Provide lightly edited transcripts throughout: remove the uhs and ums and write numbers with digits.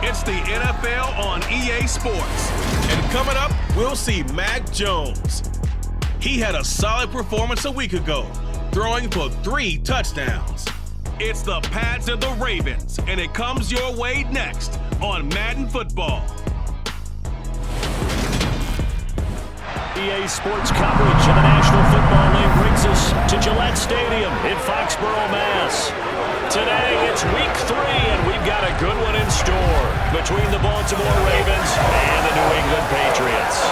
It's the NFL on EA Sports. And coming up, we'll see Mac Jones. He had a solid performance a week ago, throwing for 3 touchdowns. It's the Pats and the Ravens, and it comes your way next on Madden Football. EA Sports coverage of the National Football League brings us to Gillette Stadium in Foxborough, Mass. Today, it's week 3, and we've got a good one in store between the Baltimore Ravens and the New England Patriots.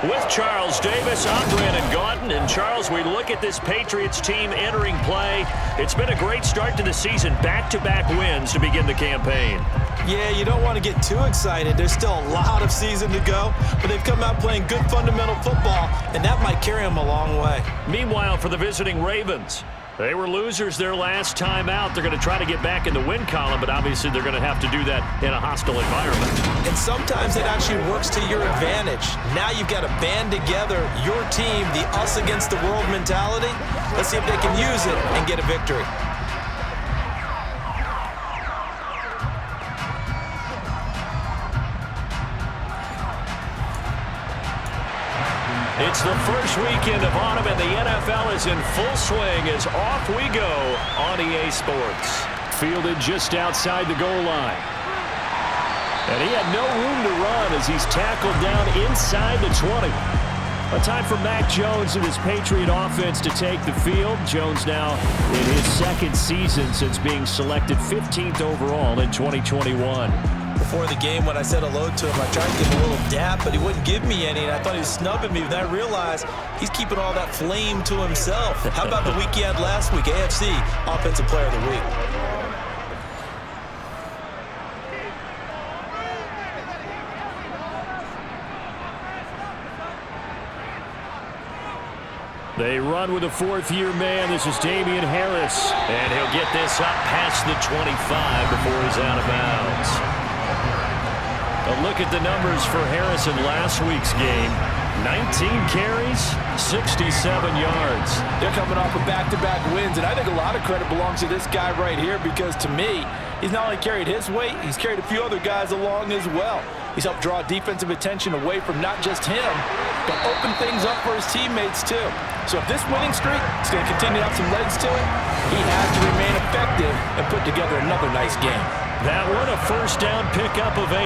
With Charles Davis, I'm Brandon Gaudin. And Charles, we look at this Patriots team entering play. It's been a great start to the season. Back-to-back wins to begin the campaign. Yeah, you don't want to get too excited. There's still a lot of season to go, but they've come out playing good fundamental football, and that might carry them a long way. Meanwhile, for the visiting Ravens, they were losers their last time out. They're going to try to get back in the win column, but obviously they're going to have to do that in a hostile environment. And sometimes it actually works to your advantage. Now you've got to band together your team, the us against the world mentality. Let's see if they can use it and get a victory. It's the first weekend of autumn, and the NFL is in full swing as off we go on EA Sports. Fielded just outside the goal line. And he had no room to run as he's tackled down inside the 20. A time for Mac Jones and his Patriot offense to take the field. Jones now in his second season since being selected 15th overall in 2021. Before the game, when I said hello to him, I tried to give him a little dap, but he wouldn't give me any, and I thought he was snubbing me. Then I realized he's keeping all that flame to himself. How about the week he had last week? AFC Offensive Player of the Week. They run with a fourth-year man. This is Damian Harris, and he'll get this up past the 25 before he's out of bounds. A look at the numbers for Harris in last week's game. 19 carries, 67 yards. They're coming off of back-to-back wins, and I think a lot of credit belongs to this guy right here because, to me, he's not only carried his weight, he's carried a few other guys along as well. He's helped draw defensive attention away from not just him, but open things up for his teammates, too. So if this winning streak is going to continue to have some legs to it, he has to remain effective and put together another nice game. That one, a first down pickup of 8.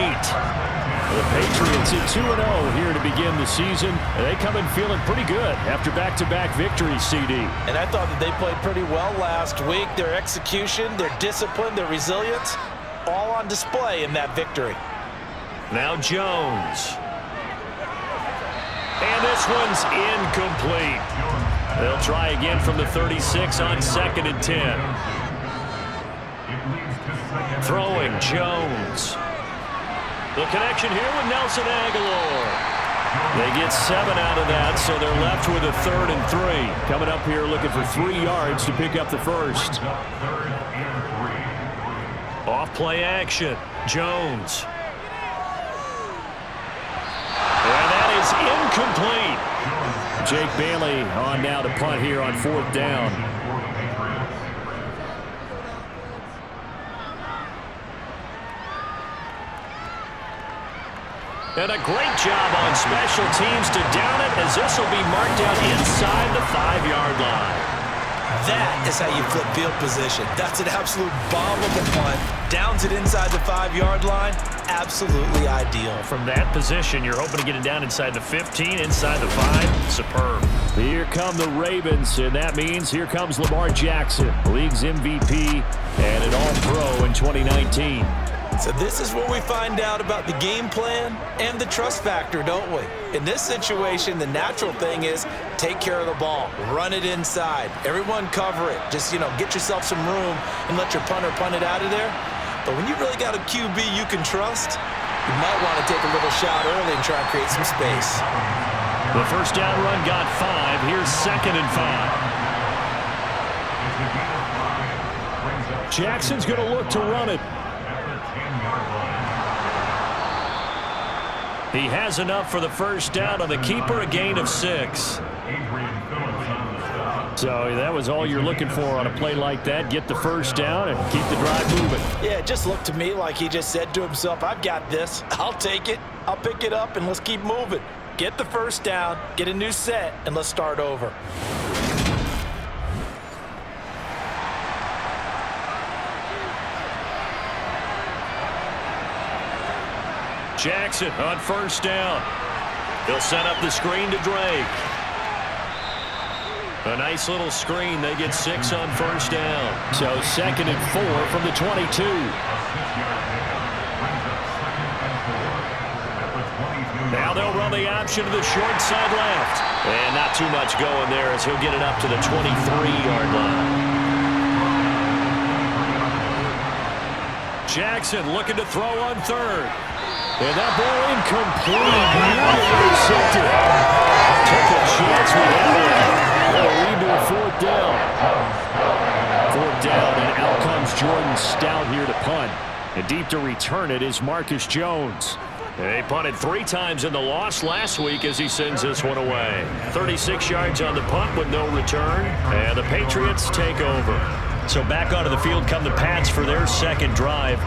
The Patriots at 2-0 here to begin the season. They come in feeling pretty good after back-to-back victories, CD. And I thought that they played pretty well last week. Their execution, their discipline, their resilience, all on display in that victory. Now Jones. And this one's incomplete. They'll try again from the 36 on 2nd and 10. Throwing Jones. The connection here with Nelson Aguilar. They get 7 out of that, so they're left with a 3rd and 3. Coming up here looking for 3 yards to pick up the first. Off play action. Jones. And that is incomplete. Jake Bailey on now to punt here on 4th down. And a great job on special teams to down it, as this will be marked out inside the 5-yard line. That is how you flip field position. That's an absolute bomb of a punt. Downs it inside the 5-yard line. Absolutely ideal. From that position, you're hoping to get it down inside the 15, inside the 5. Superb. Here come the Ravens, and that means here comes Lamar Jackson, league's MVP and an All-Pro in 2019. So this is where we find out about the game plan and the trust factor, don't we? In this situation, the natural thing is take care of the ball. Run it inside. Everyone cover it. Just, get yourself some room and let your punter punt it out of there. But when you really got a QB you can trust, you might want to take a little shot early and try and create some space. The first down run got 5. Here's 2nd and 5. Jackson's going to look to run it. He has enough for the first down on the keeper, a gain of 6. So that was all you're looking for on a play like that. Get the first down and keep the drive moving. Yeah, it just looked to me like he just said to himself, I've got this. I'll take it. I'll pick it up, and let's keep moving. Get the first down, get a new set, and let's start over. Jackson on first down. He'll set up the screen to Drake. A nice little screen. They get 6 on first down. So 2nd and 4 from the 22. Now they'll run the option to the short side left. And not too much going there as he'll get it up to the 23-yard line. Jackson looking to throw on 3rd. And that ball incomplete. Intercepted. Took a chance with that. That'll lead to a 4th down. 4th down, and out comes Jordan Stout here to punt. And deep to return it is Marcus Jones. They punted 3 times in the loss last week as he sends this one away. 36 yards on the punt with no return. And the Patriots take over. So back onto the field come the Pats for their 2nd drive.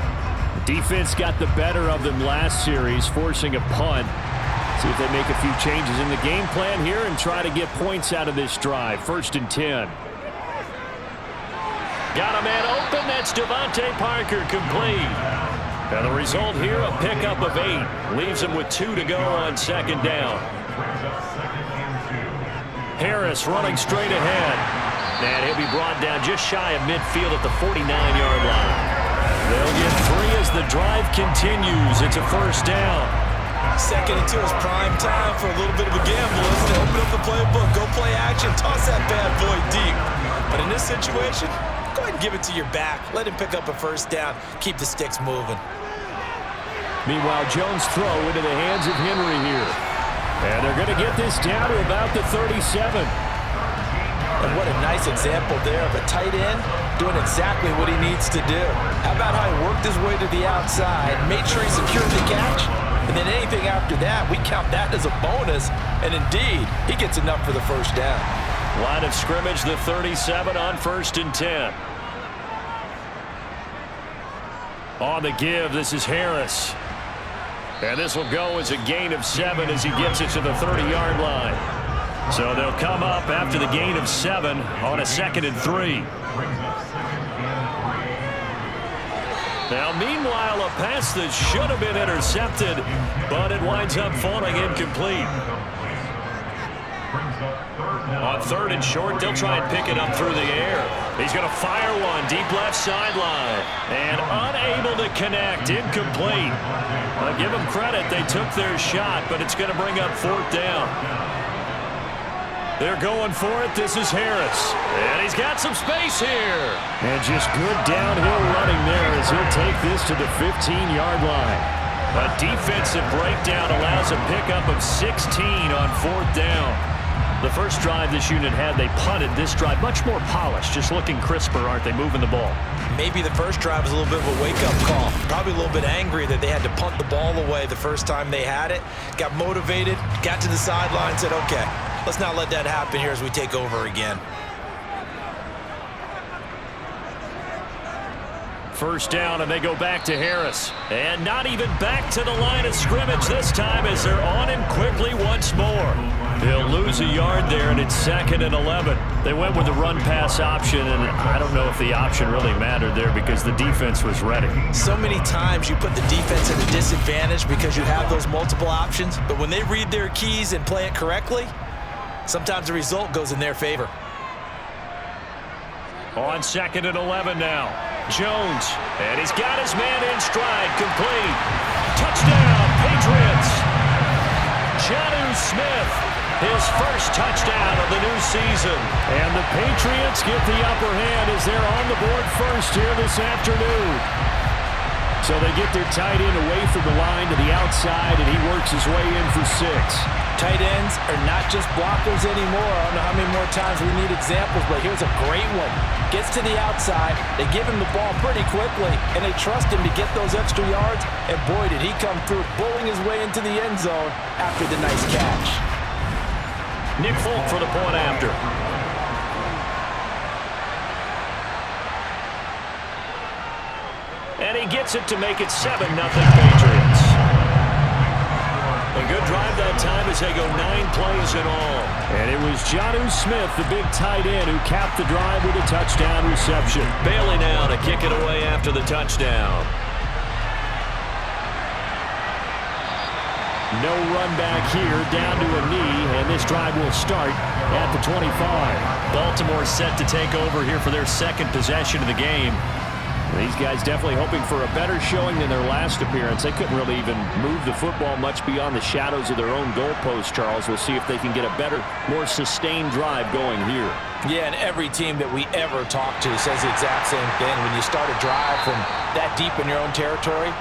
Defense got the better of them last series, forcing a punt. See if they make a few changes in the game plan here and try to get points out of this drive. 1st and 10. Got a man open. That's Devontae Parker, complete. And the result here, a pickup of 8. Leaves him with 2 to go on 2nd down. Harris running straight ahead. And he'll be brought down just shy of midfield at the 49-yard line. They'll get 3 as the drive continues. It's a 1st down. 2nd and 2 is prime time for a little bit of a gamble. Let's open up the playbook, go play action, toss that bad boy deep. But in this situation, go ahead and give it to your back. Let him pick up a 1st down. Keep the sticks moving. Meanwhile, Jones' throw into the hands of Henry here. And they're going to get this down to about the 37. And what a nice example there of a tight end doing exactly what he needs to do. How about how he worked his way to the outside, made sure he secured the catch, and then anything after that, we count that as a bonus. And indeed, he gets enough for the 1st down. Line of scrimmage, the 37 on 1st and 10. On the give, this is Harris. And this will go as a gain of 7 as he gets it to the 30-yard line. So they'll come up after the gain of 7 on a 2nd and 3. Now, meanwhile, a pass that should have been intercepted, but it winds up falling incomplete. On 3rd and short, they'll try and pick it up through the air. He's going to fire one deep left sideline and unable to connect, incomplete. I'll give them credit. They took their shot, but it's going to bring up 4th down. They're going for it. This is Harris. And he's got some space here. And just good downhill running there as he'll take this to the 15-yard line. A defensive breakdown allows a pickup of 16 on 4th down. The first drive this unit had, they punted. This drive, much more polished, just looking crisper, aren't they, moving the ball? Maybe the first drive was a little bit of a wake-up call. Probably a little bit angry that they had to punt the ball away the first time they had it. Got motivated, got to the sideline, said, okay, let's not let that happen here as we take over again. 1st down, and they go back to Harris. And not even back to the line of scrimmage this time as they're on him quickly once more. They'll lose a yard there, and it's 2nd and 11. They went with the run-pass option, and I don't know if the option really mattered there because the defense was ready. So many times you put the defense at a disadvantage because you have those multiple options, but when they read their keys and play it correctly, sometimes the result goes in their favor. On 2nd and 11 now. Jones, and he's got his man in stride, complete. Touchdown, Patriots. Jonnu Smith, his first touchdown of the new season. And the Patriots get the upper hand as they're on the board first here this afternoon. So they get their tight end away from the line to the outside, and he works his way in for 6. Tight ends are not just blockers anymore. I don't know how many more times we need examples, but here's a great one. Gets to the outside, they give him the ball pretty quickly, and they trust him to get those extra yards, and boy, did he come through, bulling his way into the end zone after the nice catch. Nick Folk for the point after. And he gets it to make it 7-0 Patriots. A good drive that time as they go 9 plays in all. And it was Jonnu Smith, the big tight end, who capped the drive with a touchdown reception. Bailey now to kick it away after the touchdown. No run back here, down to a knee, and this drive will start at the 25. Baltimore set to take over here for their second possession of the game. These guys definitely hoping for a better showing than their last appearance. They couldn't really even move the football much beyond the shadows of their own goalpost, Charles. We'll see if they can get a better, more sustained drive going here. Yeah, and every team that we ever talk to says the exact same thing. When you start a drive from that deep in your own territory,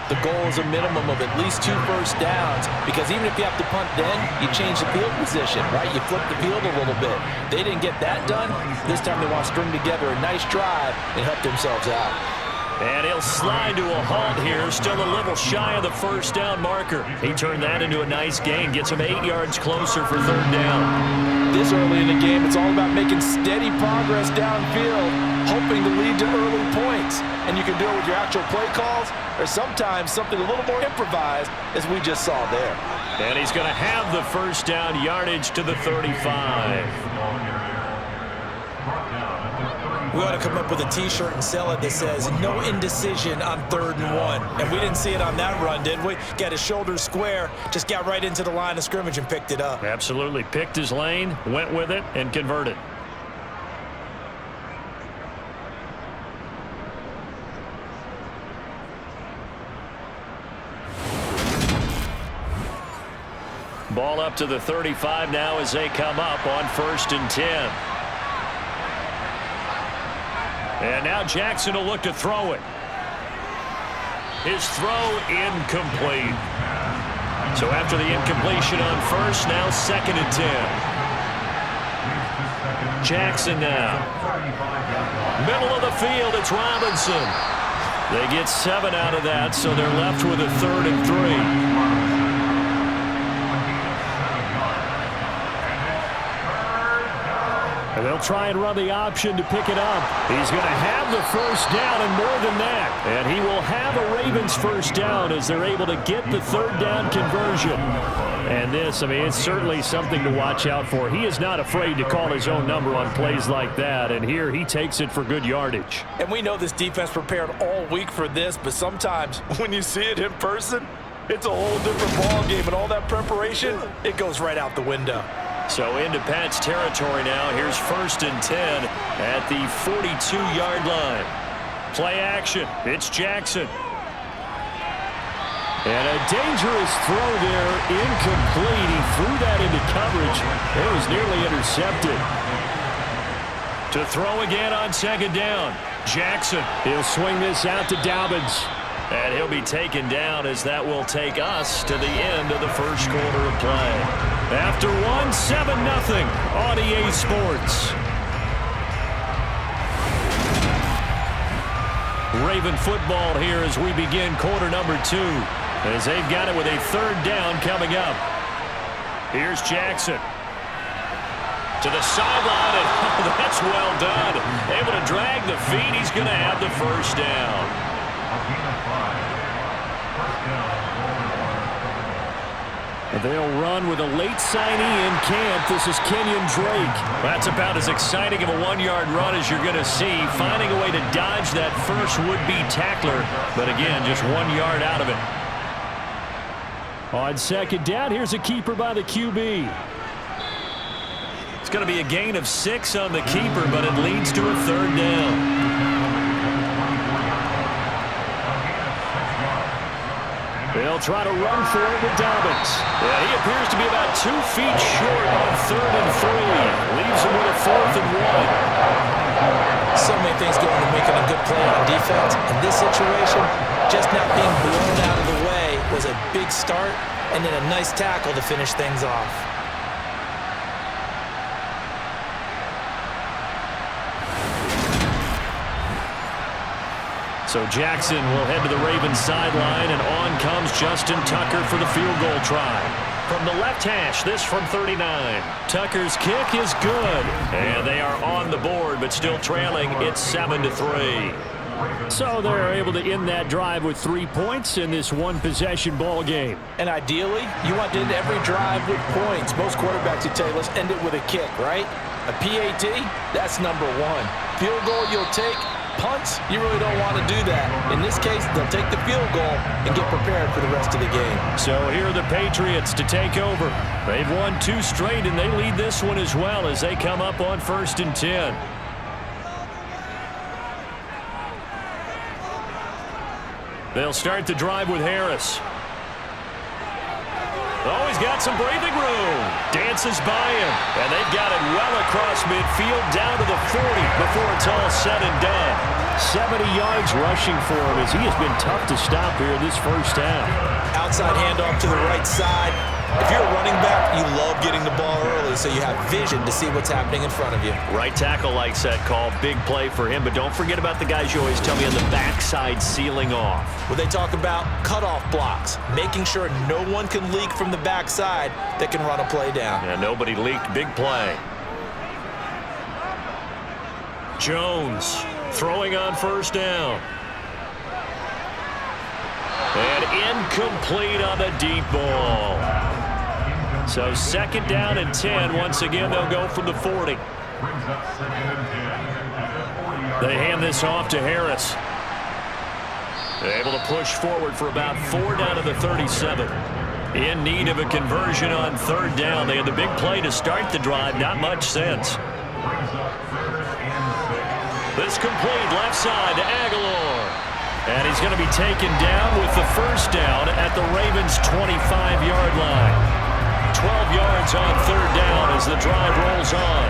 the goal is a minimum of at least 2 first downs, because even if you have to punt then, you change the field position, right? You flip the field a little bit. They didn't get that done. This time they want to string together a nice drive and help themselves out. And he'll slide to a halt here, still a little shy of the first down marker. He turned that into a nice gain, gets him 8 yards closer for 3rd down. This early in the game, it's all about making steady progress downfield, hoping to lead to early points. And you can do it with your actual play calls, or sometimes something a little more improvised, as we just saw there. And he's going to have the first down yardage to the 35. We ought to come up with a T-shirt and sell it that says, no indecision on 3rd and 1. And we didn't see it on that run, did we? Got his shoulders square, just got right into the line of scrimmage and picked it up. Absolutely. Picked his lane, went with it, and converted. Ball up to the 35 now as they come up on 1st and 10. And now Jackson will look to throw it. His throw incomplete. So after the incompletion on 1st, now 2nd and 10. Jackson now. Middle of the field, it's Robinson. They get 7 out of that, so they're left with a 3rd and 3. And they'll try and run the option to pick it up. He's going to have the first down and more than that. And he will have a Ravens first down as they're able to get the 3rd down conversion. And this, I mean, it's certainly something to watch out for. He is not afraid to call his own number on plays like that. And here he takes it for good yardage. And we know this defense prepared all week for this, but sometimes when you see it in person, it's a whole different ball game. And all that preparation, it goes right out the window. So into Pat's territory now. Here's 1st and 10 at the 42-yard line. Play action. It's Jackson. And a dangerous throw there. Incomplete. He threw that into coverage. It was nearly intercepted. To throw again on 2nd down. Jackson. He'll swing this out to Dobbins. And he'll be taken down as that will take us to the end of the 1st quarter of play. After 7-0 on EA Sports. Raven football here as we begin quarter number 2. As they've got it with a 3rd down coming up. Here's Jackson. To the sideline, and that's well done. Able to drag the feet. He's going to have the first down. They'll run with a late signee in camp. This is Kenyon Drake. That's about as exciting of a 1-yard run as you're going to see. Finding a way to dodge that first would-be tackler. But again, just 1 yard out of it. On 2nd down, here's a keeper by the QB. It's going to be a gain of 6 on the keeper, but it leads to a 3rd down. They'll try to run for it with Dobbins. Yeah, he appears to be about 2 feet short on 3rd and 3. Leaves him with a 4th and 1. So many things go into making a good play on defense. In this situation, just not being blown out of the way was a big start, and then a nice tackle to finish things off. So Jackson will head to the Ravens sideline, and on comes Justin Tucker for the field goal try. From the left hash, this from 39. Tucker's kick is good, and they are on the board, but still trailing. It's 7-3. So they're able to end that drive with 3 points in this one-possession ball game. And ideally, you want to end every drive with points. Most quarterbacks would tell you, let's end it with a kick, right? A PAT, that's number one. Field goal you'll take. Punts, you really don't want to do that. In this case, they'll take the field goal and get prepared for the rest of the game. So here are the Patriots to take over. They've won 2 straight, and they lead this one as well as they come up on 1st and 10. They'll start the drive with Harris. Oh, he's got some breathing room. Dances by him. And they've got it well across midfield down to the 40 before it's all said and done. 70 yards rushing for him as he has been tough to stop here this first half. Outside handoff to the right side. If you're a running back, you love getting the ball early so you have vision to see what's happening in front of you. Right tackle likes that call. Big play for him. But don't forget about the guys you always tell me on the backside sealing off. Where they talk about cutoff blocks, making sure no one can leak from the backside that can run a play down. Yeah, nobody leaked. Big play. Jones throwing on 1st down. And incomplete on the deep ball. So 2nd down and 10. Once again, they'll go from the 40. They hand this off to Harris. They're able to push forward for about 4 down to the 37. In need of a conversion on 3rd down. They had the big play to start the drive. Not much sense. This complete left side to Aguilar. And he's going to be taken down with the 1st down at the Ravens' 25-yard line. 12 yards on 3rd down as the drive rolls on.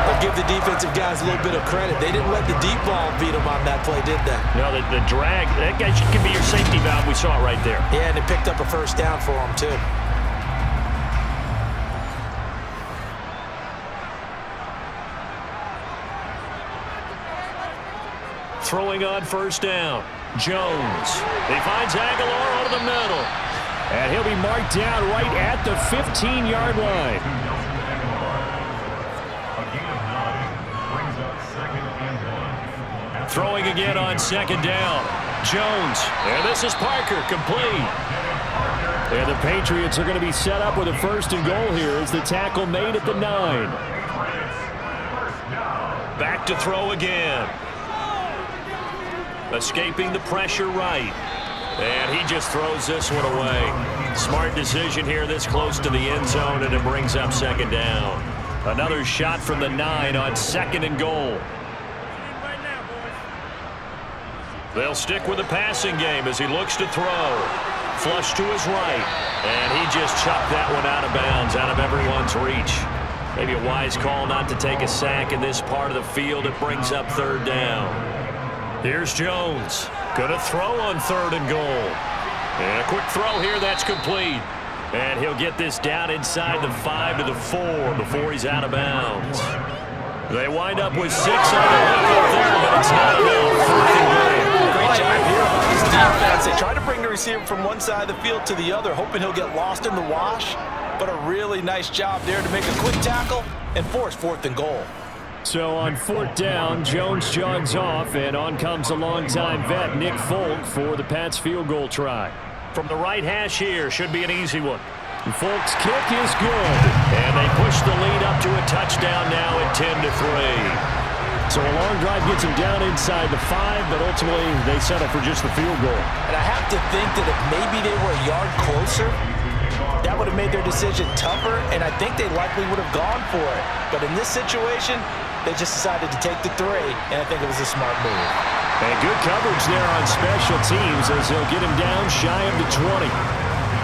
I'll give the defensive guys a little bit of credit. They didn't let the deep ball beat them on that play, did they? No, the drag, that guy can be your safety valve. We saw it right there. Yeah, and they picked up a 1st down for them, too. Throwing on 1st down. Jones. He finds Aguilar over the middle. And he'll be marked down right at the 15-yard line. Throwing again on 2nd down. Jones. And this is Parker, complete. And the Patriots are going to be set up with a 1st and goal here as the tackle made at the 9. Back to throw again. Escaping the pressure right. And he just throws this one away. Smart decision here this close to the end zone, and it brings up 2nd down. Another shot from the 9 on 2nd and goal. They'll stick with the passing game as he looks to throw. Flush to his right. And he just chucked that one out of bounds, out of everyone's reach. Maybe a wise call not to take a sack in this part of the field. It brings up 3rd down. Here's Jones. Gonna throw on 3rd and goal. And a quick throw here, that's complete. And he'll get this down inside the 5 to the 4 before he's out of bounds. They wind up with 6 on the hook up there, but it's not enough. 4th and goal. Great job here on his defense. They try to bring the receiver from one side of the field to the other, hoping he'll get lost in the wash. But a really nice job there to make a quick tackle and force 4th and goal. So on 4th down, Jones jogs off, and on comes a longtime vet, Nick Folk, for the Pats field goal try. From the right hash here, should be an easy one. And Folk's kick is good. And they push the lead up to a touchdown now at 10-3. So a long drive gets him down inside the 5, but ultimately they settle for just the field goal. And I have to think that if maybe they were a yard closer, that would have made their decision tougher, and I think they likely would have gone for it. But in this situation, they just decided to take the 3, and I think it was a smart move. And good coverage there on special teams as they'll get him down shy of the 20.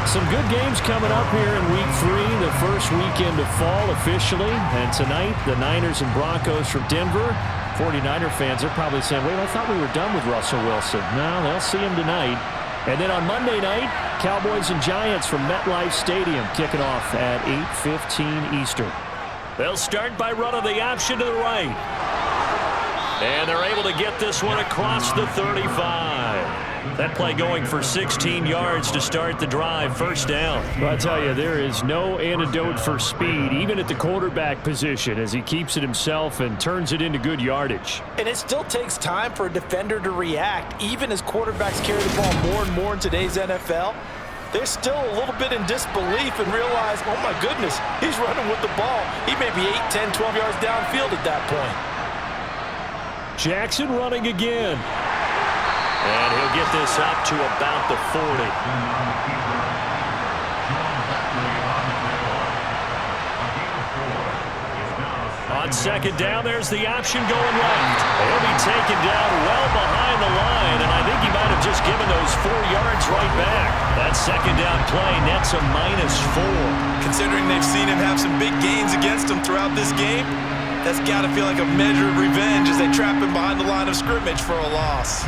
Some good games coming up here in Week 3, the first weekend of fall officially. And tonight, the Niners and Broncos from Denver. 49er fans are probably saying, wait, I thought we were done with Russell Wilson. No, they'll see him tonight. And then on Monday night, Cowboys and Giants from MetLife Stadium kicking off at 8:15 Eastern. They'll start by running the option to the right. And they're able to get this one across the 35. That play going for 16 yards to start the drive, first down. But I tell you, there is no antidote for speed, even at the quarterback position, as he keeps it himself and turns it into good yardage. And it still takes time for a defender to react, even as quarterbacks carry the ball more and more in today's NFL. They're still a little bit in disbelief and realize, oh my goodness, he's running with the ball. He may be 8, 10, 12 yards downfield at that point. Jackson running again. And he'll get this up to about the 40. On second down, there's the option going left. He'll be taken down well behind the line, and I think he might have just given those 4 yards right back. That second down play nets a -4. Considering they've seen him have some big gains against them throughout this game, that's got to feel like a measure of revenge as they trap him behind the line of scrimmage for a loss.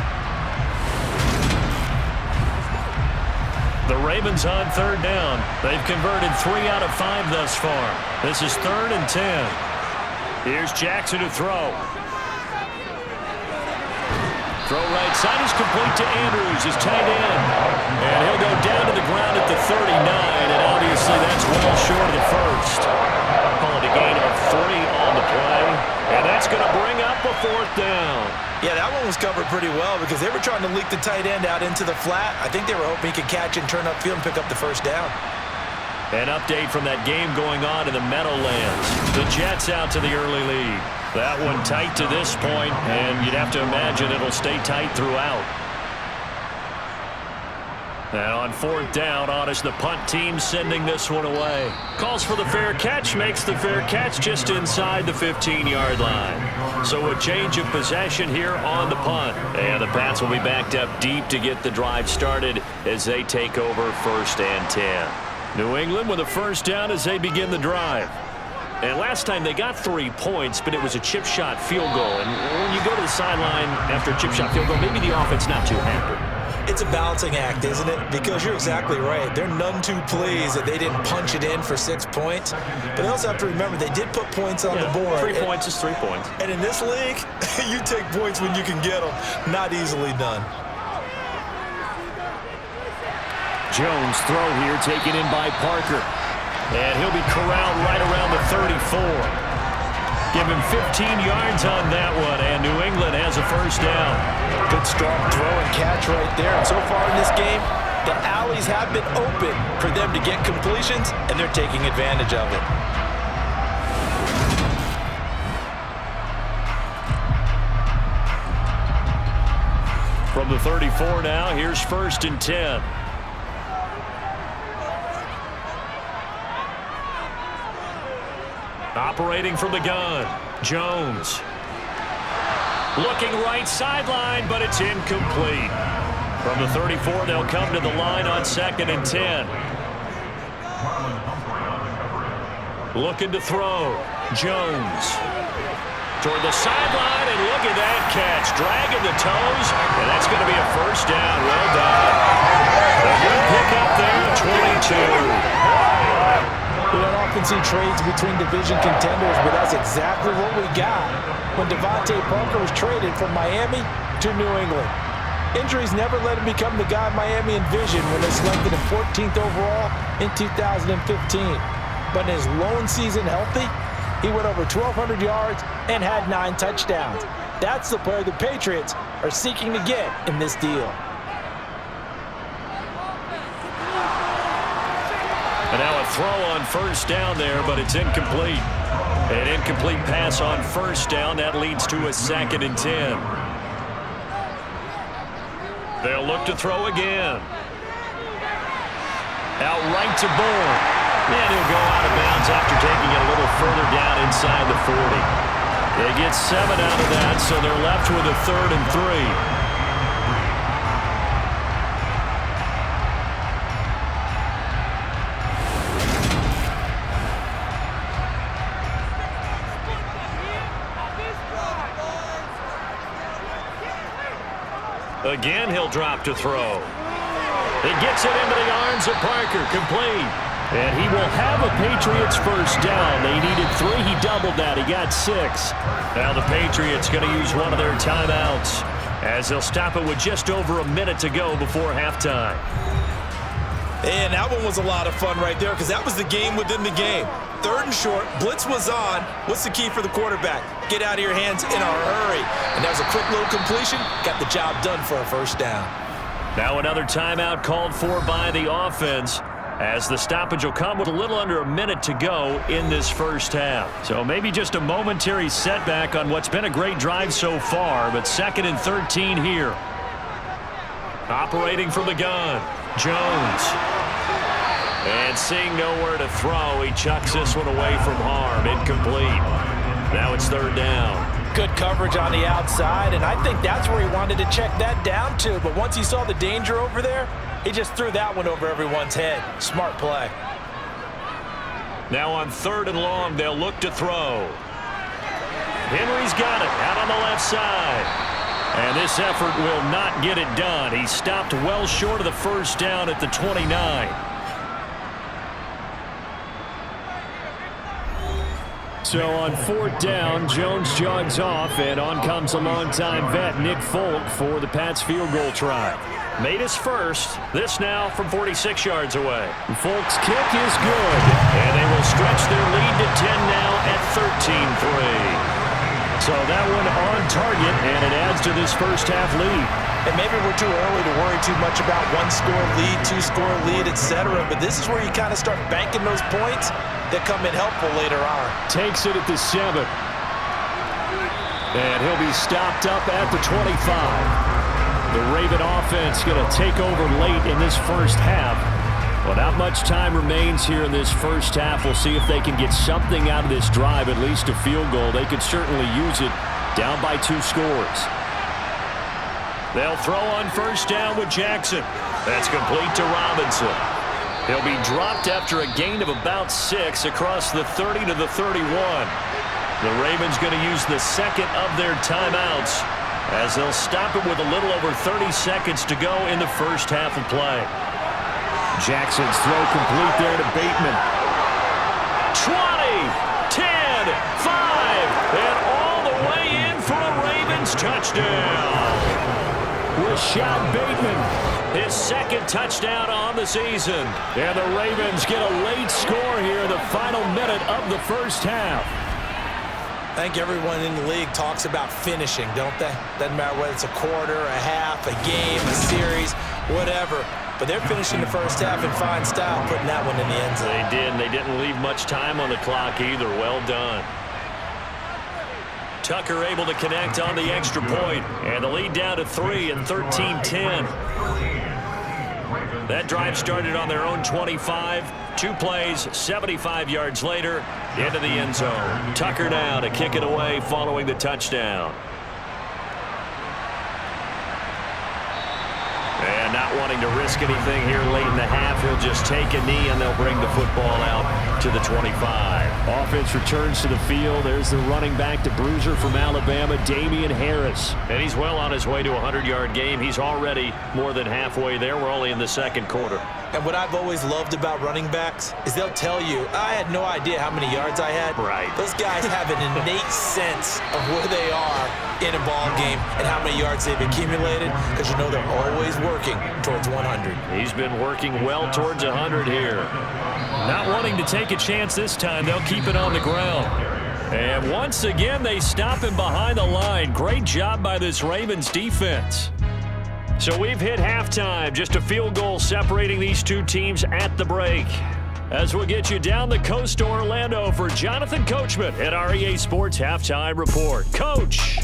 The Ravens on third down. They've converted 3 out of 5 thus far. This is 3rd and 10. Here's Jackson to throw. Throw right side is complete to Andrews, his tight end. And he'll go down to the ground at the 39, and obviously that's well short of the first. Call it a gain of 3 on the play, and that's going to bring up a 4th down. Yeah, that one was covered pretty well because they were trying to leak the tight end out into the flat. I think they were hoping he could catch and turn upfield and pick up the first down. An update from that game going on in the Meadowlands. The Jets out to the early lead. That one tight to this point, and you'd have to imagine it'll stay tight throughout. And on 4th down, on is the punt team sending this one away. Calls for the fair catch, makes the fair catch just inside the 15-yard line. So a change of possession here on the punt. And the Pats will be backed up deep to get the drive started as they take over 1st and 10. New England with a first down as they begin the drive. And last time they got 3 points, but it was a chip shot field goal. And when you go to the sideline after a chip shot field goal, maybe the offense not too happy. It's a balancing act, isn't it? Because you're exactly right. They're none too pleased that they didn't punch it in for 6 points. But they also have to remember they did put points on the board. 3 points is 3 points. And in this league, you take points when you can get them. Not easily done. Jones throw here taken in by Parker. And he'll be corralled right around the 34. Give him 15 yards on that one, and New England has a first down. Good strong throw and catch right there. And so far in this game, the alleys have been open for them to get completions, and they're taking advantage of it. From the 34 now, here's 1st and 10. Operating from the gun, Jones. Looking right sideline, but it's incomplete. From the 34, they'll come to the line on 2nd and 10. Looking to throw, Jones. Toward the sideline, and look at that catch. Dragging the toes, and that's going to be a first down. Well done. A good pickup there, 22. We don't often see trades between division contenders, but that's exactly what we got when Devontae Parker was traded from Miami to New England. Injuries never let him become the guy Miami envisioned when they selected him 14th overall in 2015. But in his lone season healthy, he went over 1,200 yards and had 9 touchdowns. That's the player the Patriots are seeking to get in this deal. And now a throw on first down there, but it's incomplete. An incomplete pass on first down. That leads to a 2nd and 10. They'll look to throw again. Out right to Bourne. And he'll go out of bounds after taking it a little further down inside the 40. They get 7 out of that, so they're left with a 3rd and 3. Again, he'll drop to throw. He gets it into the arms of Parker, complete. And he will have a Patriots first down. They needed 3. He doubled that. He got 6. Now the Patriots going to use one of their timeouts. as they'll stop it with just over a minute to go before halftime. And that one was a lot of fun right there because that was the game within the game. 3rd and short, blitz was on. What's the key for the quarterback? Get out of your hands in a hurry. And that was a quick little completion. Got the job done for a first down. Now another timeout called for by the offense, as the stoppage will come with a little under a minute to go in this first half. So maybe just a momentary setback on what's been a great drive so far, but 2nd and 13 here. Operating from the gun, Jones. And seeing nowhere to throw, he chucks this one away from harm. Incomplete. Now it's 3rd down. Good coverage on the outside, and I think that's where he wanted to check that down to. But once he saw the danger over there, he just threw that one over everyone's head. Smart play. Now on 3rd and long, they'll look to throw. Henry's got it out on the left side. And this effort will not get it done. He stopped well short of the first down at the 29. So on 4th down, Jones jogs off, and on comes a longtime vet, Nick Folk, for the Pats field goal try. Made his first. This now from 46 yards away. Folk's kick is good. And they will stretch their lead to 10 now at 13-3. So that one on target, and it adds to this first half lead. And maybe we're too early to worry too much about 1-score lead, 2-score lead, etc. But this is where you kind of start banking those points that come in helpful later on. Takes it at the 7. And he'll be stopped up at the 25. The Raven offense going to take over late in this first half. Well, not much time remains here in this first half. We'll see if they can get something out of this drive, at least a field goal. They could certainly use it, down by 2 scores. They'll throw on 1st down with Jackson. That's complete to Robinson. He'll be dropped after a gain of about 6 across the 30 to the 31. The Ravens going to use the 2nd of their timeouts, as they'll stop it with a little over 30 seconds to go in the first half of play. Jackson's throw complete there to Bateman. 20, 10, 5, and all the way in for a Ravens touchdown. Rashad Bateman, his 2nd touchdown on the season. And the Ravens get a late score here in the final minute of the first half. I think everyone in the league talks about finishing, don't they? Doesn't matter whether it's a quarter, a half, a game, a series, whatever. But they're finishing the first half in fine style, putting that one in the end zone. They did, and they didn't leave much time on the clock either. Well done. Tucker able to connect on the extra point, and the lead down to 3 and 13-10. That drive started on their own 25. 2 plays, 75 yards later, into the end zone. Tucker now to kick it away following the touchdown. And not wanting to risk anything here late in the half, he'll just take a knee, and they'll bring the football out to the 25. Offense returns to the field. There's the running back, the bruiser from Alabama, Damian Harris. And he's well on his way to a 100-yard game. He's already more than halfway there. We're only in the 2nd quarter. And what I've always loved about running backs is they'll tell you, I had no idea how many yards I had. Right. Those guys have an innate sense of where they are in a ball game and how many yards they've accumulated, because you know they're always working towards 100. He's been working well towards 100 here. Not wanting to take a chance this time, they'll keep it on the ground. And once again, they stop him behind the line. Great job by this Ravens defense. So we've hit halftime, just a field goal separating these two teams at the break. As we'll get you down the coast to Orlando for Jonathan Coachman at our EA Sports Halftime Report. Coach.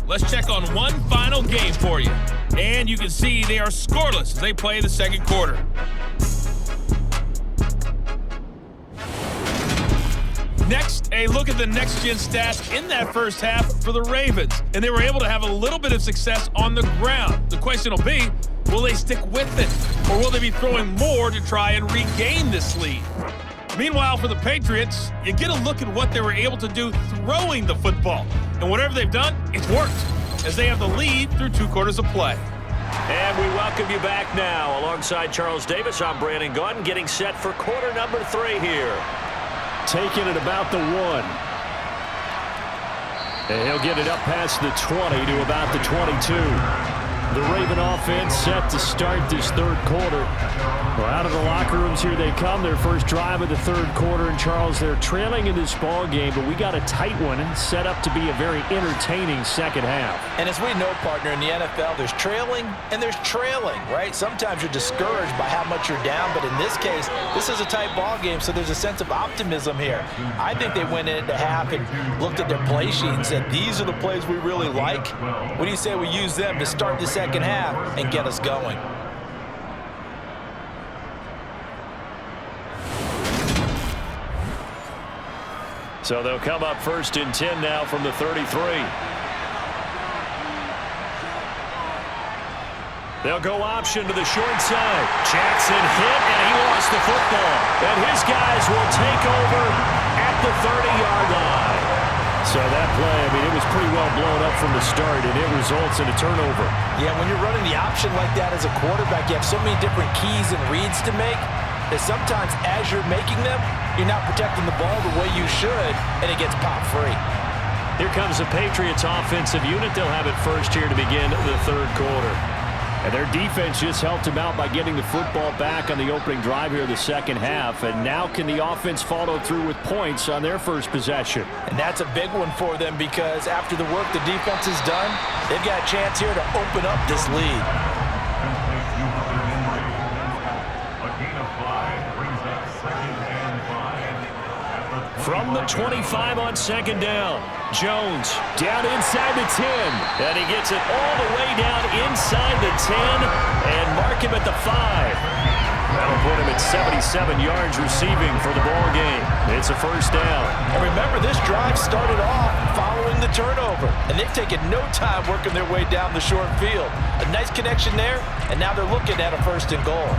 Let's check on one final game for you. And you can see they are scoreless as they play the 2nd quarter. Next, a look at the next-gen stats in that first half for the Ravens. And they were able to have a little bit of success on the ground. The question will be, will they stick with it? Or will they be throwing more to try and regain this lead? Meanwhile, for the Patriots, you get a look at what they were able to do throwing the football. And whatever they've done, it's worked, as they have the lead through 2 quarters of play. And we welcome you back now. Alongside Charles Davis, I'm Brandon Gaudin, getting set for quarter number 3 here. Taking it about the 1. And he'll get it up past the 20 to about the 22. The Raven offense set to start this 3rd quarter. Well, out of the locker rooms here they come. Their first drive of the 3rd quarter. And, Charles, they're trailing in this ball game, but we got a tight one set up to be a very entertaining second half. And as we know, partner, in the NFL, there's trailing and there's trailing, right? Sometimes you're discouraged by how much you're down, but in this case, this is a tight ball game, so there's a sense of optimism here. I think they went into half and looked at their play sheet and said, these are the plays we really like. What do you say we use them to start the second half and get us going? So they'll come up 1st and 10 now from the 33. They'll go option to the short side. Jackson hit, and he lost the football. And his guys will take over at the 30-yard line. So that play, I mean, it was pretty well blown up from the start, and it results in a turnover. Yeah, when you're running the option like that as a quarterback, you have so many different keys and reads to make that sometimes as you're making them, you're not protecting the ball the way you should, and it gets popped free. Here comes the Patriots offensive unit. They'll have it first here to begin the 3rd quarter. And their defense just helped them out by getting the football back on the opening drive here of the second half. And now can the offense follow through with points on their first possession? And that's a big one for them because after the work the defense has done, they've got a chance here to open up this lead. From the 25 on 2nd down. Jones down inside the 10. And he gets it all the way down inside the 10 and mark him at the 5. That'll put him at 77 yards receiving for the ball game. It's a 1st down. And remember, this drive started off following the turnover. And they've taken no time working their way down the short field. A nice connection there, and now they're looking at a 1st and goal.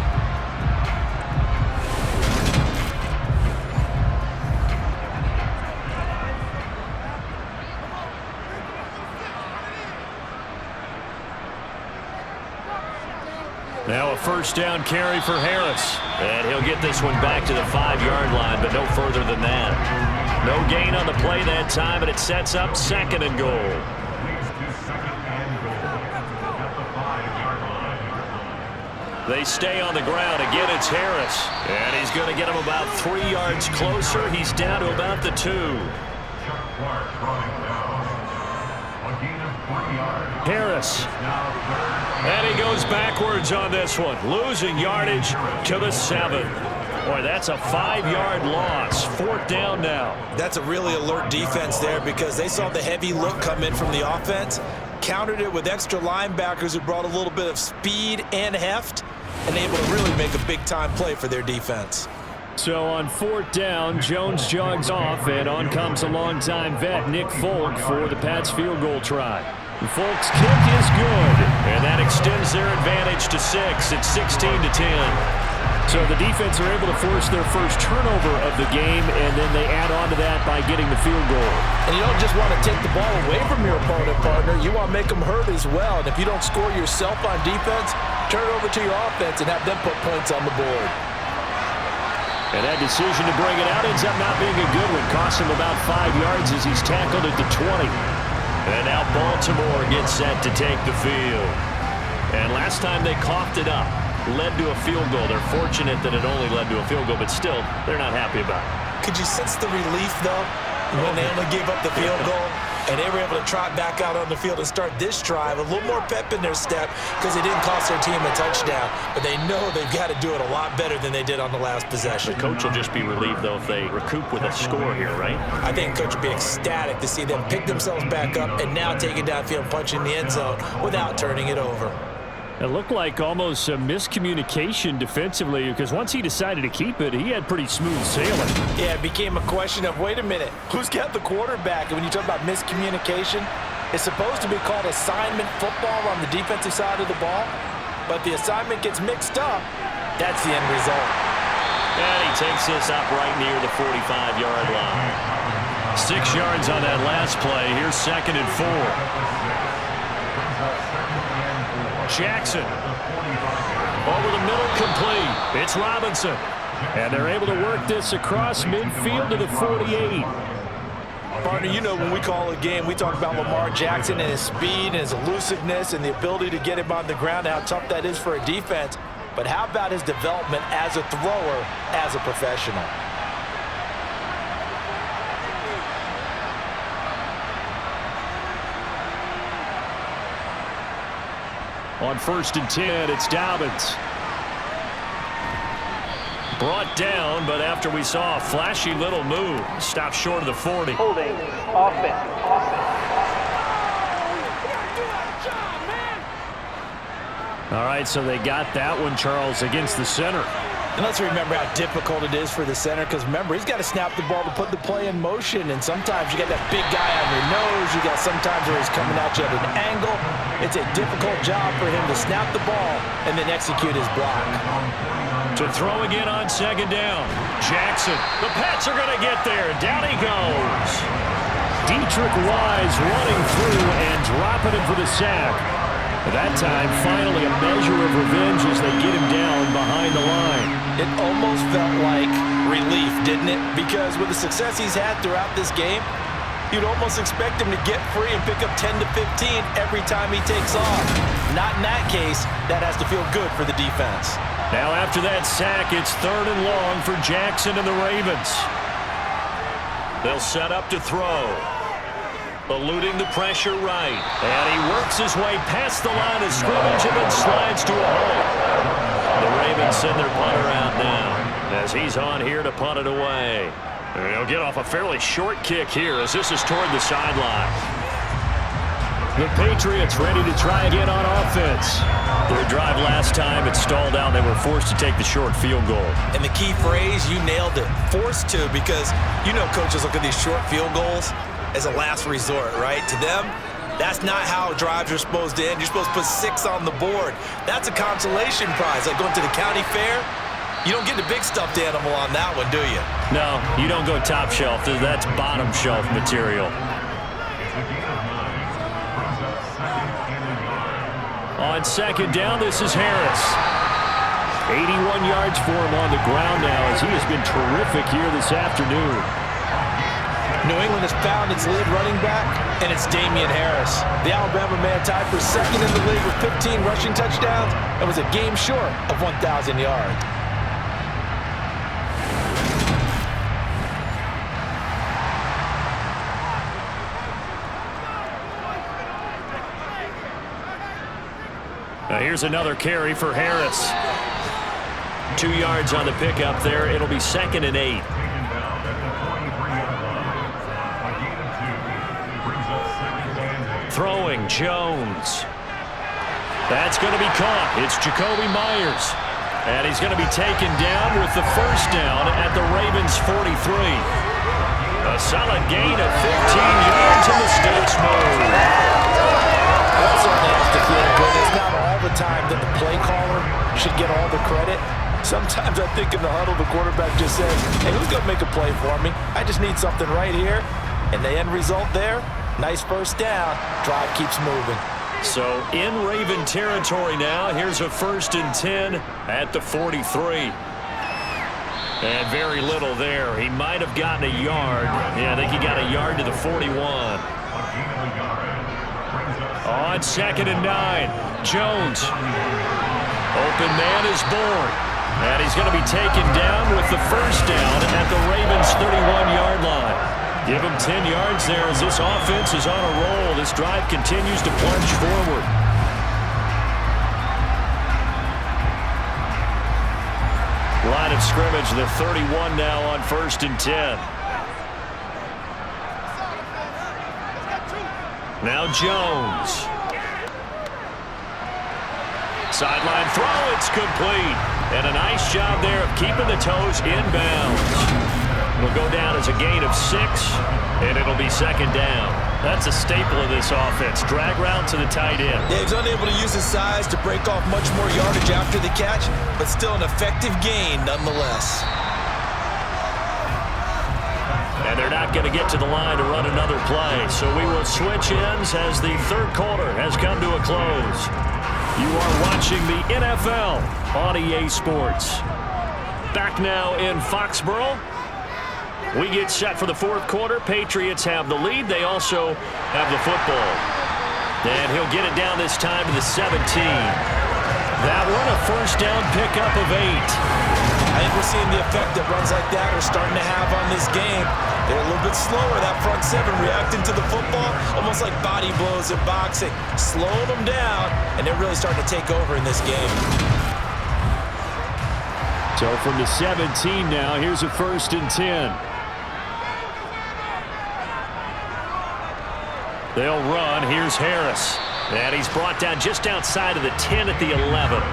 Now a 1st down carry for Harris. And he'll get this one back to the 5-yard line, but no further than that. No gain on the play that time, and it sets up 2nd and goal. They stay on the ground. Again, it's Harris. And he's going to get him about 3 yards closer. He's down to about the 2. Harris. And he goes backwards on this one, losing yardage to the 7. Boy, that's a 5-yard loss. 4th down now. That's a really alert defense there because they saw the heavy look come in from the offense, countered it with extra linebackers who brought a little bit of speed and heft, and able to really make a big-time play for their defense. So on 4th down, Jones jogs off, and on comes a longtime vet, Nick Folk, for the Pats field goal try. Folk's kick is good, and that extends their advantage to 6. It's 16-10. So the defense are able to force their first turnover of the game, and then they add on to that by getting the field goal. And you don't just want to take the ball away from your opponent, partner. You want to make them hurt as well. And if you don't score yourself on defense, turn it over to your offense and have them put points on the board. And that decision to bring it out ends up not being a good one. Costs him about 5 yards as he's tackled at the 20. And now Baltimore gets set to take the field. And last time they coughed it up, led to a field goal. They're fortunate that it only led to a field goal, but still, they're not happy about it. Could you sense the relief, though, when they only gave up the field goal? And they were able to trot back out on the field and start this drive. A little more pep in their step because it didn't cost their team a touchdown. But they know they've got to do it a lot better than they did on the last possession. The coach will just be relieved, though, if they recoup with a score here, right? I think the coach would be ecstatic to see them pick themselves back up and now take it downfield and punch in the end zone without turning it over. It looked like almost a miscommunication defensively because once he decided to keep it, he had pretty smooth sailing. Yeah, it became a question of, wait a minute, who's got the quarterback? And when you talk about miscommunication, it's supposed to be called assignment football on the defensive side of the ball, but the assignment gets mixed up. That's the end result. And he takes this up right near the 45-yard line. 6 yards on that last play. Here's 2nd and 4. Jackson. Over the middle, complete. It's Robinson. And they're able to work this across midfield to the 48. Partner, you know when we call a game, we talk about Lamar Jackson and his speed and his elusiveness and the ability to get him on the ground and how tough that is for a defense. But how about his development as a thrower, as a professional? On 1st and 10, it's Dobbins. Brought down, but after we saw a flashy little move, stopped short of the 40. Holding, offense. All right, so they got that one, Charles, against the center. And let's remember how difficult it is for the center, because remember, he's got to snap the ball to put the play in motion, and sometimes you got that big guy on your nose. You got sometimes where he's coming at you at an angle. It's a difficult job for him to snap the ball and then execute his block. To throw again on 2nd down. Jackson. The Pats are going to get there. Down he goes. Dietrich Wise running through and dropping him for the sack. That time, finally, a measure of revenge as they get him down behind the line. It almost felt like relief, didn't it? Because with the success he's had throughout this game, you'd almost expect him to get free and pick up 10 to 15 every time he takes off. Not in that case. That has to feel good for the defense. Now after that sack, it's 3rd and long for Jackson and the Ravens. They'll set up to throw. Eluding the pressure right. And he works his way past the line of scrimmage and then slides to a hole. The Ravens send their punter out now as he's on here to punt it away. And he'll get off a fairly short kick here as this is toward the sideline. The Patriots ready to try again on offense. Their drive last time, it stalled out. They were forced to take the short field goal. And the key phrase, you nailed it, forced to, because you know coaches look at these short field goals as a last resort, right? To them, that's not how drives are supposed to end. You're supposed to put 6 on the board. That's a consolation prize, like going to the county fair. You don't get the big stuffed animal on that one, do you? No, you don't go top shelf. That's bottom shelf material. On 2nd down, this is Harris. 81 yards for him on the ground now as he has been terrific here this afternoon. New England has found its lead running back, and it's Damian Harris. The Alabama man tied for 2nd in the league with 15 rushing touchdowns and was a game short of 1,000 yards. Now here's another carry for Harris. 2 yards on the pickup there. It'll be 2nd and 8. Throwing, Jones. That's going to be caught. It's Jacoby Myers. And he's going to be taken down with the 1st down at the Ravens 43. A solid gain of 15 yards in the States move. That certainly has to feel good. It's not all the time that the play caller should get all the credit. Sometimes I think in the huddle, the quarterback just says, hey, who's going to make a play for me? I just need something right here. And the end result there, nice 1st down. Drive keeps moving. So in Raven territory now. Here's a 1st and 10 at the 43. And very little there. He might have gotten a yard. Yeah, I think he got a yard to the 41. On 2nd and 9, Jones. Open man is born. And he's going to be taken down with the 1st down at the Ravens' 31-yard line. Give him 10 yards there as this offense is on a roll. This drive continues to plunge forward. Line of scrimmage, the 31 now on 1st and 10. Now Jones. Sideline throw, it's complete. And a nice job there of keeping the toes inbounds. It'll go down as a gain of 6, and it'll be 2nd down. That's a staple of this offense. Drag route to the tight end. Yeah, he's unable to use his size to break off much more yardage after the catch, but still an effective gain nonetheless. And they're not going to get to the line to run another play. So we will switch ends as the third quarter has come to a close. You are watching the NFL on EA Sports. Back now in Foxborough. We get set for the fourth quarter. Patriots have the lead. They also have the football. And he'll get it down this time to the 17. That one, a first down pickup of 8. I think we're seeing the effect that runs like that are starting to have on this game. They're a little bit slower, that front seven reacting to the football, almost like body blows in boxing. Slowing them down, and they're really starting to take over in this game. So from the 17 now, here's a 1st and 10. They'll run. Here's Harris. And he's brought down just outside of the 10 at the 11.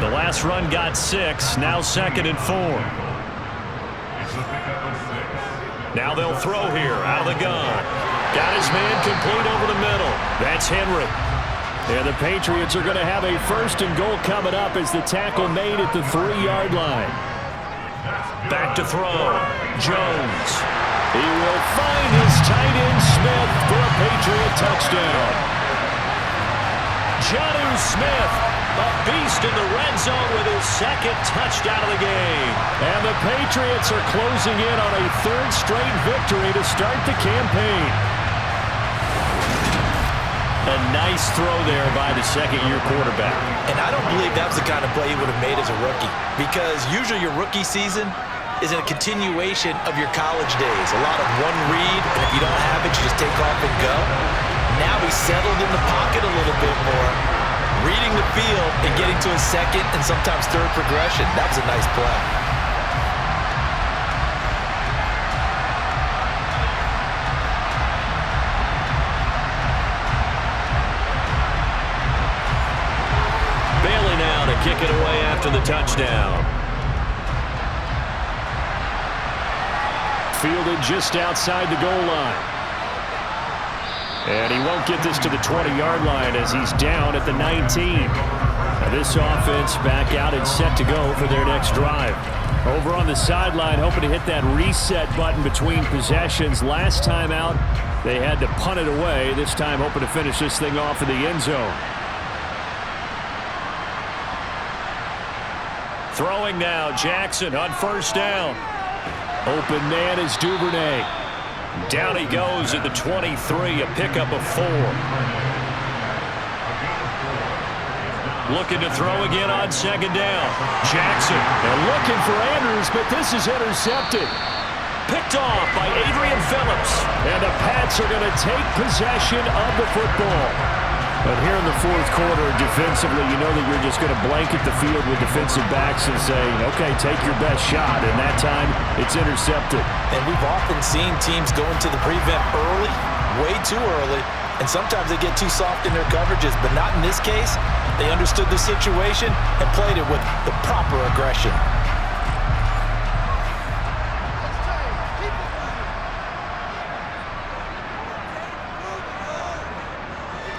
The last run got 6. Now 2nd and 4. Now they'll throw here out of the gun. Got his man complete over the middle. That's Henry. And the Patriots are going to have a 1st and goal coming up as the tackle made at the 3-yard line. Back to throw. Jones. He will find his tight end Smith for a Patriot touchdown. Jonnu Smith, a beast in the red zone with his 2nd touchdown of the game. And the Patriots are closing in on a 3rd straight victory to start the campaign. A nice throw there by the 2nd-year quarterback. And I don't believe that was the kind of play he would have made as a rookie, because usually your rookie season is a continuation of your college days. A lot of one read, and if you don't have it, you just take off and go. Now he's settled in the pocket a little bit more, reading the field and getting to his 2nd and sometimes 3rd progression. That was a nice play. Bailey now to kick it away after the touchdown. Fielded just outside the goal line. And he won't get this to the 20-yard line as he's down at the 19. Now this offense back out and set to go for their next drive. Over on the sideline, hoping to hit that reset button between possessions. Last time out, they had to punt it away. This time hoping to finish this thing off in the end zone. Throwing now, Jackson on 1st down. Open man is Duvernay. Down he goes at the 23, a pickup of 4. Looking to throw again on 2nd down. Jackson, they're looking for Andrews, but this is intercepted. Picked off by Adrian Phillips. And the Pats are going to take possession of the football. But here in the fourth quarter, defensively, you know that you're just going to blanket the field with defensive backs and say, okay, take your best shot. And that time, it's intercepted. And we've often seen teams go into the prevent early, way too early, and sometimes they get too soft in their coverages, but not in this case. They understood the situation and played it with the proper aggression.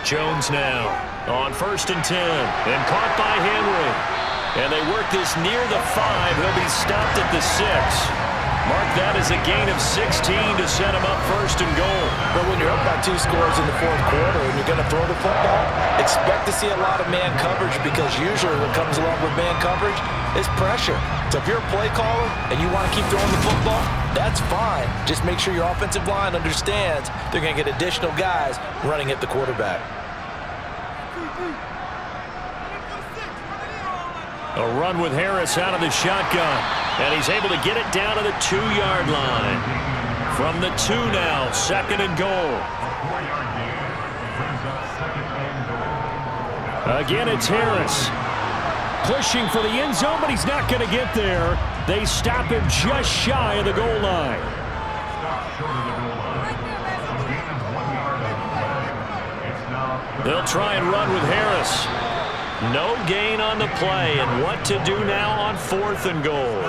Jones now on 1st and 10 and caught by Henry. And they work this near the 5. He'll be stopped at the 6. Mark that as a gain of 16 to set him up 1st and goal. But when you're up by 2 scores in the fourth quarter and you're going to throw the football, expect to see a lot of man coverage, because usually what comes along with man coverage is pressure. So if you're a play caller and you want to keep throwing the football, that's fine. Just make sure your offensive line understands they're going to get additional guys running at the quarterback. A run with Harris out of the shotgun. And he's able to get it down to the 2-yard line. From the 2 now, 2nd and goal. Again, it's Harris. Pushing for the end zone, but he's not going to get there. They stop him just shy of the goal line. They'll try and run with Harris. No gain on the play, and what to do now on 4th and goal.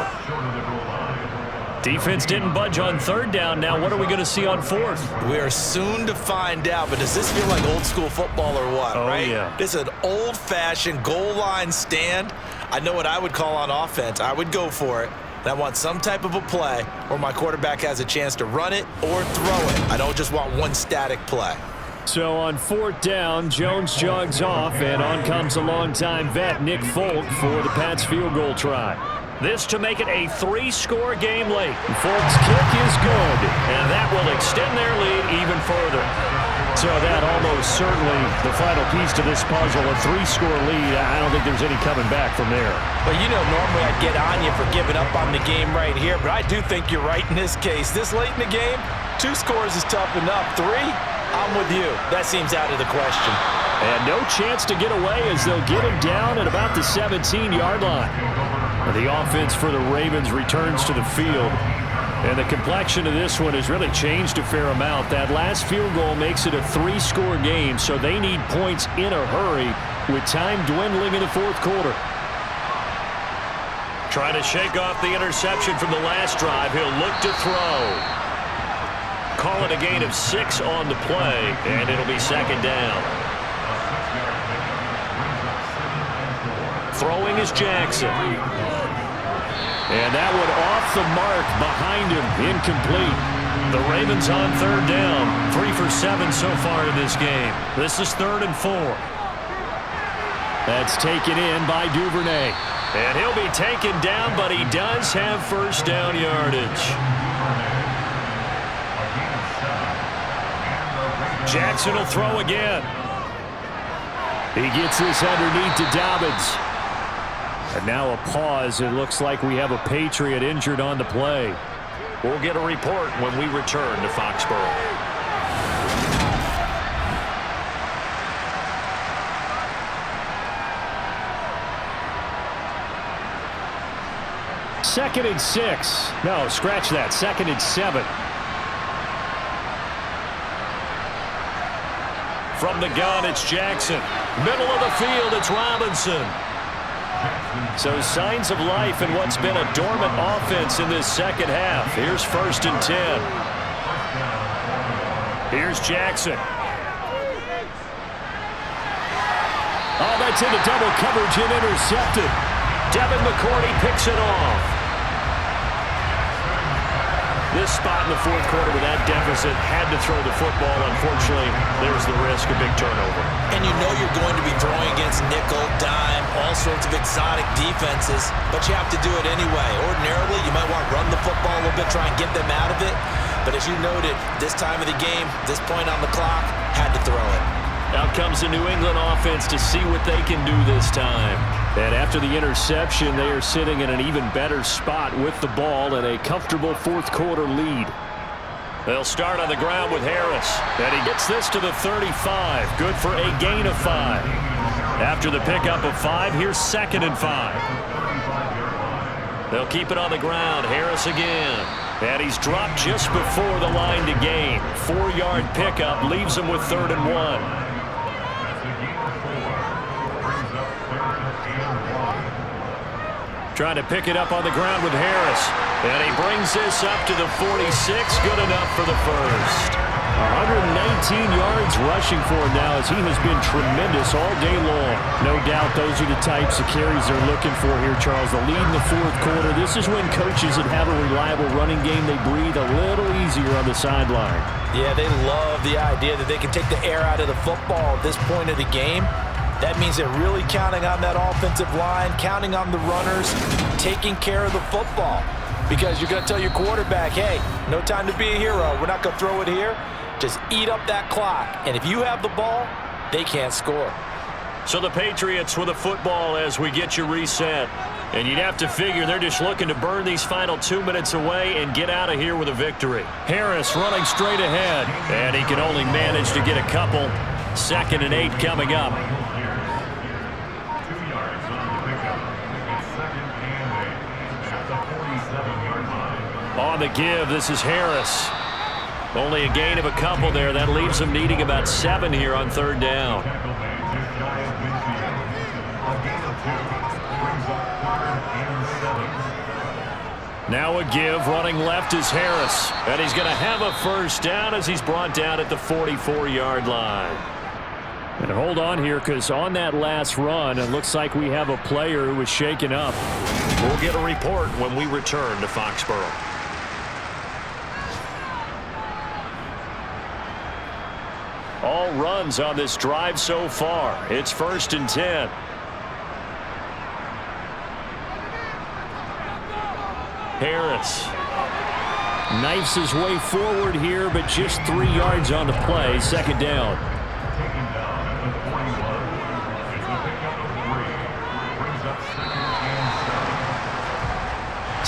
Defense didn't budge on 3rd down. Now what are we going to see on 4th? We are soon to find out, but does this feel like old school football or what, right? Yeah. This is an old-fashioned goal line stand. I know what I would call on offense. I would go for it. And I want some type of a play where my quarterback has a chance to run it or throw it. I don't just want one static play. So on 4th down, Jones jogs off, and on comes a longtime vet, Nick Folk, for the Pats field goal try. This to make it a 3-score game late. Folk's kick is good, and that will extend their lead even further. So that almost certainly the final piece to this puzzle, a 3-score lead. I don't think there's any coming back from there. Well, you know, normally I'd get on you for giving up on the game right here, but I do think you're right in this case. This late in the game, 2 scores is tough enough. 3, I'm with you. That seems out of the question. And no chance to get away as they'll get him down at about the 17-yard line. The offense for the Ravens returns to the field. And the complexion of this one has really changed a fair amount. That last field goal makes it a 3-score game, so they need points in a hurry with time dwindling in the 4th quarter. Trying to shake off the interception from the last drive. He'll look to throw. Call it a gain of 6 on the play, and it'll be 2nd down. Throwing is Jackson. And that one off the mark behind him, incomplete. The Ravens on 3rd down, 3 for 7 so far in this game. This is 3rd and 4. That's taken in by Duvernay. And he'll be taken down, but he does have 1st down yardage. Jackson will throw again. He gets this underneath to Dobbins. And now a pause. It looks like we have a Patriot injured on the play. We'll get a report when we return to Foxborough. Second and 6. No, scratch that. 2nd and 7. From the gun, it's Jackson. Middle of the field, it's Robinson. So signs of life in what's been a dormant offense in this 2nd half. Here's 1st and 10. Here's Jackson. Oh, that's into double coverage and intercepted. Devin McCourty picks it off. This spot in the 4th quarter with that deficit, had to throw the football. Unfortunately, there's the risk of big turnover. And you know you're going to be throwing against nickel, dime, all sorts of exotic defenses, but you have to do it anyway. Ordinarily, you might want to run the football a little bit, try and get them out of it. But as you noted, this time of the game, this point on the clock, had to throw it. Out comes the New England offense to see what they can do this time. And after the interception, they are sitting in an even better spot with the ball and a comfortable 4th quarter lead. They'll start on the ground with Harris. And he gets this to the 35. Good for a gain of 5. After the pickup of 5, here's 2nd and 5. They'll keep it on the ground. Harris again. And he's dropped just before the line to gain. 4-yard pickup leaves him with 3rd and 1. Trying to pick it up on the ground with Harris. And he brings this up to the 46. Good enough for the 1st. 119 yards rushing for him now as he has been tremendous all day long. No doubt those are the types of carries they're looking for here, Charles. The lead in the 4th quarter. This is when coaches that have a reliable running game, they breathe a little easier on the sideline. Yeah, they love the idea that they can take the air out of the football at this point of the game. That means they're really counting on that offensive line, counting on the runners, taking care of the football. Because you're going to tell your quarterback, hey, no time to be a hero. We're not going to throw it here. Just eat up that clock. And if you have the ball, they can't score. So the Patriots with the football as we get you reset. And you'd have to figure they're just looking to burn these final 2 minutes away and get out of here with a victory. Harris running straight ahead. And he can only manage to get a couple. 2nd and 8 coming up. On the give, this is Harris. Only a gain of a couple there. That leaves him needing about 7 here on 3rd down. Now a give, running left is Harris. And he's going to have a 1st down as he's brought down at the 44-yard line. And hold on here, because on that last run, it looks like we have a player who was shaken up. We'll get a report when we return to Foxborough. All runs on this drive so far. It's 1st and 10. Harris knifes his way forward here, but just 3 yards on the play. 2nd down.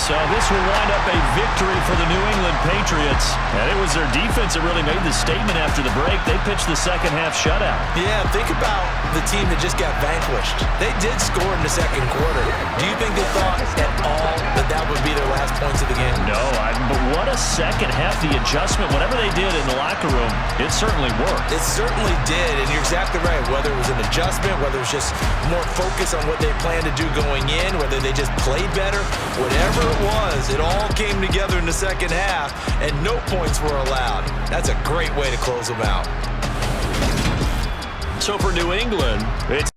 So this will wind up a victory for the New England Patriots. And it was their defense that really made the statement after the break. They pitched the second half shutout. Yeah, think about the team that just got vanquished. They did score in the 2nd quarter. Do you think they thought at all that that would be their last points of the game? No, but what a second half. The adjustment, whatever they did in the locker room, it certainly worked. It certainly did, and you're exactly right. Whether it was an adjustment, whether it was just more focus on what they planned to do going in, whether they just played better, whatever it was, it all came together in the 2nd half, and no points were allowed. That's a great way to close them out. So for New England, it's